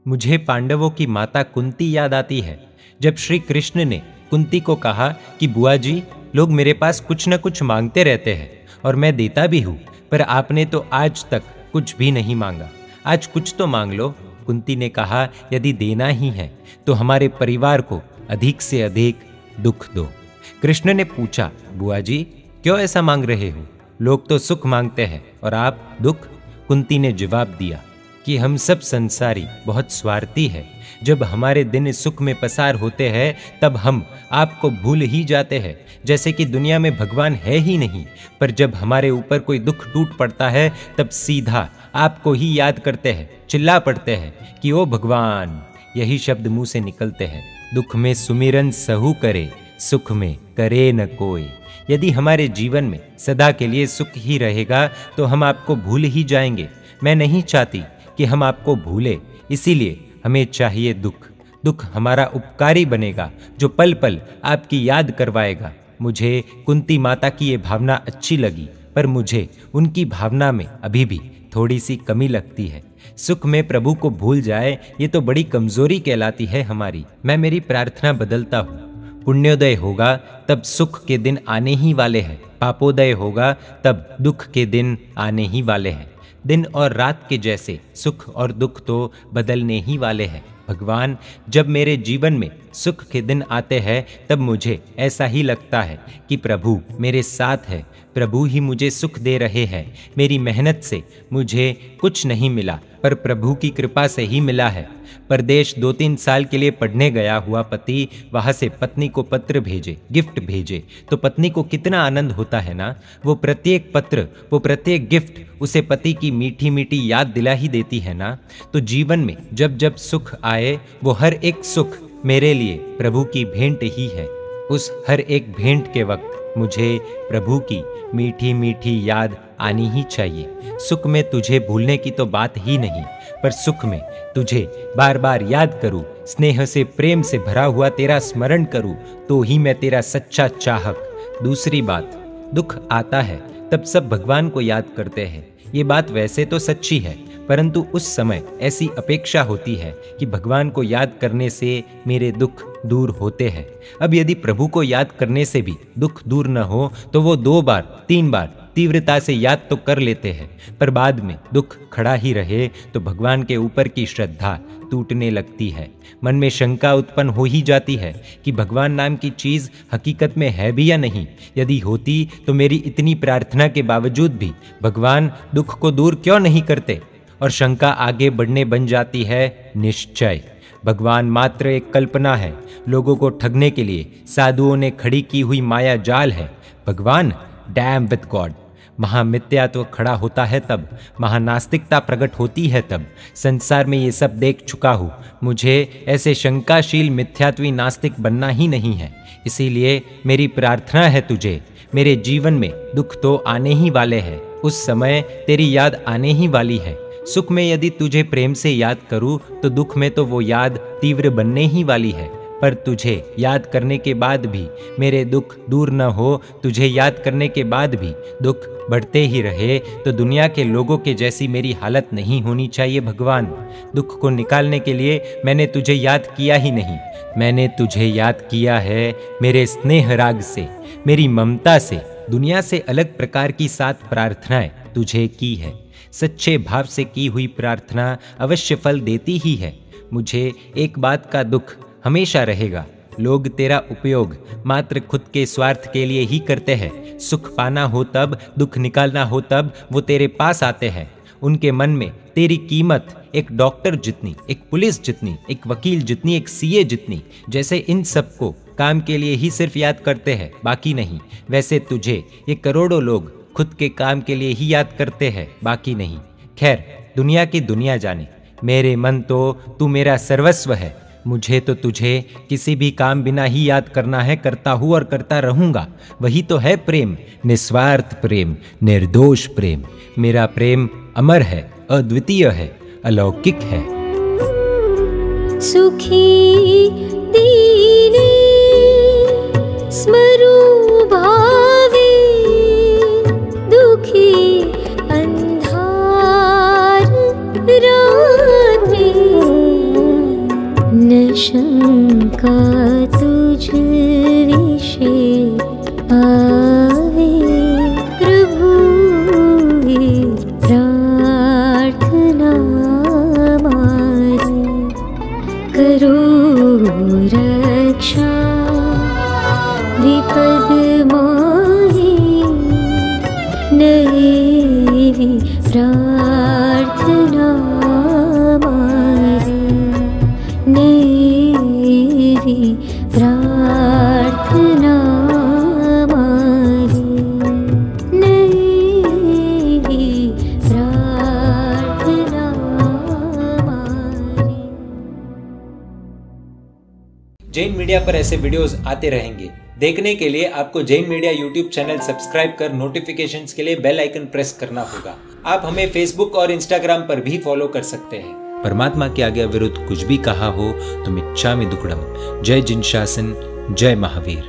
मुझे पांडवों की माता कुंती याद आती है। जब श्री कृष्ण ने कुंती को कहा कि बुआ जी, लोग मेरे पास कुछ न कुछ मांगते रहते हैं और मैं देता भी हूँ, पर आपने तो आज तक कुछ भी नहीं मांगा, आज कुछ तो मांग लो। कुंती ने कहा, यदि देना ही है तो हमारे परिवार को अधिक से अधिक दुख दो। कृष्ण ने पूछा, बुआ जी क्यों ऐसा मांग रहे हो? लोग तो सुख मांगते हैं और आप दुख। कुंती ने जवाब दिया कि हम सब संसारी बहुत स्वार्थी है। जब हमारे दिन सुख में पसार होते हैं तब हम आपको भूल ही जाते हैं, जैसे कि दुनिया में भगवान है ही नहीं। पर जब हमारे ऊपर कोई दुख टूट पड़ता है तब सीधा आपको ही याद करते हैं, चिल्ला पड़ते हैं कि ओ भगवान। यही शब्द मुंह से निकलते हैं। दुख में सुमिरन सहु करे, सुख में करे न कोई। यदि हमारे जीवन में सदा के लिए सुख ही रहेगा तो हम आपको भूल ही जाएंगे। मैं नहीं चाहती कि हम आपको भूले, इसीलिए हमें चाहिए दुख। दुख हमारा उपकारी बनेगा जो पल पल आपकी याद करवाएगा। मुझे कुंती माता की ये भावना अच्छी लगी, पर मुझे उनकी भावना में अभी भी थोड़ी सी कमी लगती है। सुख में प्रभु को भूल जाए ये तो बड़ी कमजोरी कहलाती है हमारी। मैं मेरी प्रार्थना बदलता हूँ। पुण्योदय होगा तब सुख के दिन आने ही वाले हैं, पापोदय होगा तब दुख के दिन आने ही वाले हैं। दिन और रात के जैसे सुख और दुख तो बदलने ही वाले हैं। भगवान, जब मेरे जीवन में सुख के दिन आते हैं तब मुझे ऐसा ही लगता है कि प्रभु मेरे साथ है, प्रभु ही मुझे सुख दे रहे हैं। मेरी मेहनत से मुझे कुछ नहीं मिला, पर प्रभु की कृपा से ही मिला है। परदेश 2-3 साल के लिए पढ़ने गया हुआ पति वहाँ से पत्नी को पत्र भेजे, गिफ्ट भेजे, तो पत्नी को कितना आनंद होता है ना। वो प्रत्येक पत्र, वो प्रत्येक गिफ्ट उसे पति की मीठी मीठी याद दिला ही देती है ना। तो जीवन में जब जब सुख आए वो हर एक सुख मेरे लिए प्रभु की भेंट ही है। उस हर एक भेंट के वक्त मुझे प्रभु की मीठी मीठी याद आनी ही चाहिए। सुख में तुझे भूलने की तो बात ही नहीं, पर सुख में तुझे बार बार याद करूं, स्नेह से प्रेम से भरा हुआ तेरा स्मरण करूं, तो ही मैं तेरा सच्चा चाहक। दूसरी बात, दुख आता है तब सब भगवान को याद करते हैं। ये बात वैसे तो सच्ची है, परंतु उस समय ऐसी अपेक्षा होती है कि भगवान को याद करने से मेरे दुख दूर होते हैं। अब यदि प्रभु को याद करने से भी दुख दूर न हो तो वो 2 बार 3 बार तीव्रता से याद तो कर लेते हैं, पर बाद में दुख खड़ा ही रहे तो भगवान के ऊपर की श्रद्धा टूटने लगती है। मन में शंका उत्पन्न हो ही जाती है कि भगवान नाम की चीज़ हकीकत में है भी या नहीं। यदि होती तो मेरी इतनी प्रार्थना के बावजूद भी भगवान दुख को दूर क्यों नहीं करते। और शंका आगे बढ़ने बन जाती है निश्चय। भगवान मात्र एक कल्पना है, लोगों को ठगने के लिए साधुओं ने खड़ी की हुई माया जाल है। भगवान, डैम विद गॉड। महामिथ्यात्व खड़ा होता है तब, महानास्तिकता प्रकट होती है तब। संसार में ये सब देख चुका हूँ, मुझे ऐसे शंकाशील मिथ्यात्वी नास्तिक बनना ही नहीं है। इसीलिए मेरी प्रार्थना है तुझे, मेरे जीवन में दुख तो आने ही वाले हैं, उस समय तेरी याद आने ही वाली है। सुख में यदि तुझे प्रेम से याद करूं तो दुख में तो वो याद तीव्र बनने ही वाली है। पर तुझे याद करने के बाद भी मेरे दुख दूर न हो, तुझे याद करने के बाद भी दुख बढ़ते ही रहे, तो दुनिया के लोगों के जैसी मेरी हालत नहीं होनी चाहिए। भगवान, दुख को निकालने के लिए मैंने तुझे याद किया ही नहीं, मैंने तुझे याद किया है मेरे स्नेह राग से, मेरी ममता से। दुनिया से अलग प्रकार की 7 प्रार्थनाएं तुझे की है। सच्चे भाव से की हुई प्रार्थना अवश्य फल देती ही है। मुझे एक बात का दुख हमेशा रहेगा, लोग तेरा उपयोग मात्र खुद के स्वार्थ के लिए ही करते हैं। सुख पाना हो तब, दुख निकालना हो तब वो तेरे पास आते हैं। उनके मन में तेरी कीमत एक डॉक्टर जितनी, एक पुलिस जितनी, एक वकील जितनी, एक सीए जितनी, जैसे इन सबको काम के लिए ही सिर्फ याद करते हैं, बाकी नहीं, वैसे तुझे ये करोड़ों लोग खुद के काम के लिए ही याद करते हैं, बाकी नहीं। खैर, दुनिया की दुनिया जाने, मेरे मन तो तू मेरा सर्वस्व है। मुझे तो तुझे किसी भी काम बिना ही याद करना है, करता हूँ और करता रहूँगा। वही तो है प्रेम, निस्वार्थ प्रेम, निर्दोष प्रेम। मेरा प्रेम अमर है, अद्वितीय है, अलौकिक है। सुखी दीने स्मरो भावे, दुखी अंधार रात्रि शंका तुझ विषे आवे प्रभु प्रार्थना मारी करो रक्षा विपद मोहि नैवी प्रार्थना मारी नैवी प्रार्थना मारी नैवी प्रार्थना मारी। जैन मीडिया पर ऐसे वीडियोस आते रहेंगे। देखने के लिए आपको Jain media YouTube channel subscribe कर नोटिफिकेशंस के लिए बेल आइकन प्रेस करना होगा। आप हमें फेसबुक और इंस्टाग्राम पर भी फॉलो कर सकते हैं। परमात्मा के आज्ञा विरुद्ध कुछ भी कहा हो तो मिच्छामि दुक्कडम। जय जिन शासन, जय महावीर।